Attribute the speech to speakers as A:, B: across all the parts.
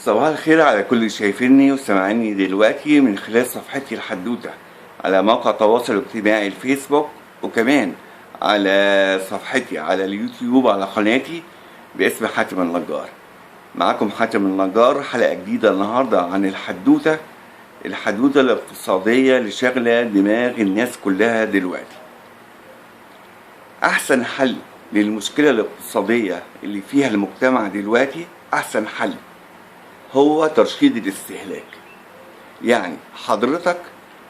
A: صباح الخير على كل اللي شايفيني وسامعيني دلوقتي من خلال صفحتي الحدوتة على موقع التواصل الاجتماعي الفيسبوك، وكمان على صفحتي على اليوتيوب على قناتي باسم حاتم النجار. معاكم حاتم النجار، حلقة جديدة النهاردة عن الحدوتة الاقتصادية اللي شاغلة دماغ الناس كلها دلوقتي. أحسن حل للمشكلة الاقتصادية اللي فيها المجتمع دلوقتي، أحسن حل هو ترشيد الاستهلاك. يعني حضرتك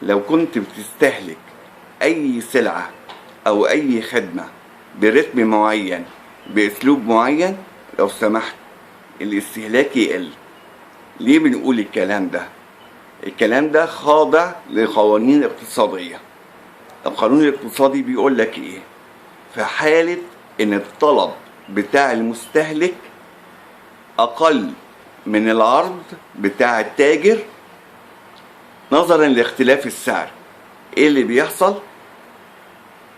A: لو كنت بتستهلك أي سلعة أو أي خدمة برتم معين بأسلوب معين، لو سمحت الاستهلاك يقل. ليه بنقول الكلام ده؟ الكلام ده خاضع لقوانين اقتصادية. القانون الاقتصادي بيقول لك ايه؟ في حالة ان الطلب بتاع المستهلك اقل من العرض بتاع التاجر نظرا لاختلاف السعر، ايه اللي بيحصل؟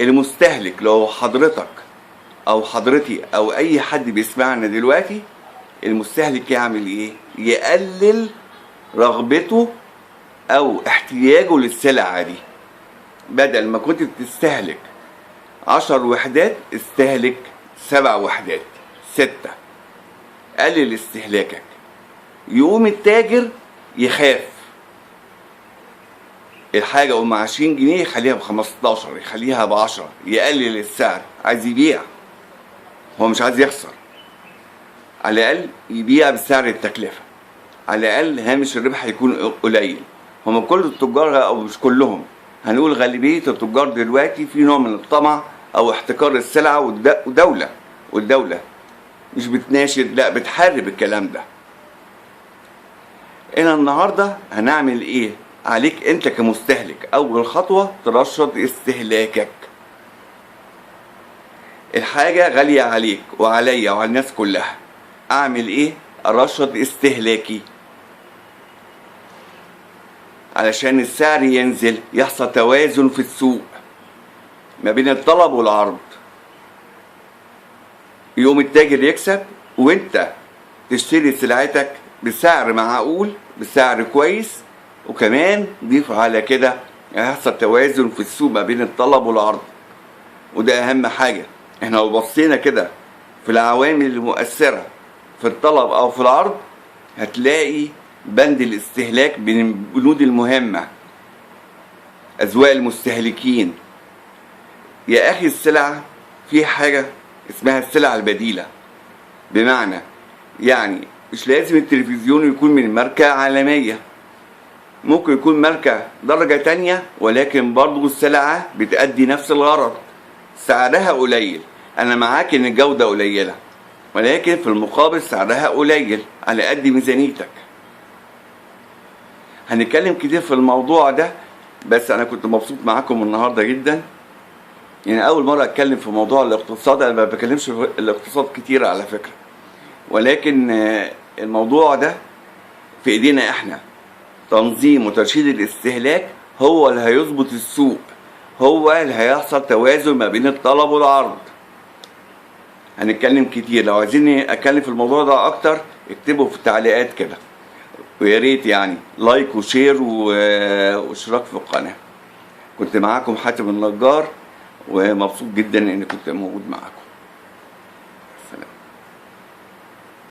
A: المستهلك، لو حضرتك او حضرتي او اي حد بيسمعنا دلوقتي، المستهلك يعمل ايه؟ يقلل رغبته او احتياجه للسلعة دي. بدل ما كنت بتستهلك 10 وحدات، استهلك 7 وحدات 6، قلل استهلاكك. يقوم التاجر يخاف، الحاجة ام 20 جنيه يخليها ب15، يخليها ب10، يقلل السعر. عايز يبيع، هو مش عايز يخسر، على الاقل يبيع بسعر التكلفة، على الاقل هامش الربح هيكون قليل. هم كل التجار او مش كلهم، هنقول غالبية التجار دلوقتي في نوع من الطمع او احتكار السلعة، والدولة مش بتناشد، لا بتحارب الكلام ده. انا النهاردة هنعمل ايه؟ عليك انت كمستهلك اول خطوة ترشد استهلاكك. الحاجة غالية عليك وعليا وعلى الناس كلها، اعمل ايه؟ ارشد استهلاكي علشان السعر ينزل، يحصل توازن في السوق ما بين الطلب والعرض. يوم التاجر يكسب وانت تشتري سلعتك بسعر معقول، بسعر كويس، وكمان ضيف على كده هيحصل توازن في السوق ما بين الطلب والعرض. وده اهم حاجة. احنا لو بصينا كده في العوامل المؤثرة في الطلب او في العرض، هتلاقي بند الاستهلاك من البنود المهمة. أذواق المستهلكين يا أخي، السلعة في حاجة اسمها السلع البديلة، بمعنى يعني مش لازم التلفزيون يكون من ماركة عالمية، ممكن يكون ماركة درجة تانية، ولكن برضو السلعة بتأدي نفس الغرض، سعرها قليل. أنا معاك إن الجودة قليلة، ولكن في المقابل سعرها قليل على قد ميزانيتك. هنتكلم كتير في الموضوع ده، بس انا كنت مبسوط معاكم النهارده جدا. يعني اول مره اتكلم في موضوع الاقتصاد. انا ما بكلمش في الاقتصاد كتير على فكره، ولكن الموضوع ده في ايدينا احنا. تنظيم وترشيد الاستهلاك هو اللي هيظبط السوق، هو اللي هيحصل توازن ما بين الطلب والعرض. هنتكلم كتير. لو عايزين اتكلم في الموضوع ده اكتر، اكتبوا في التعليقات كده، ويا ريت يعني لايك وشير واشتراك في القناة. كنت معاكم حاتم النجار، ومبسوط جدا اني كنت موجود معاكم.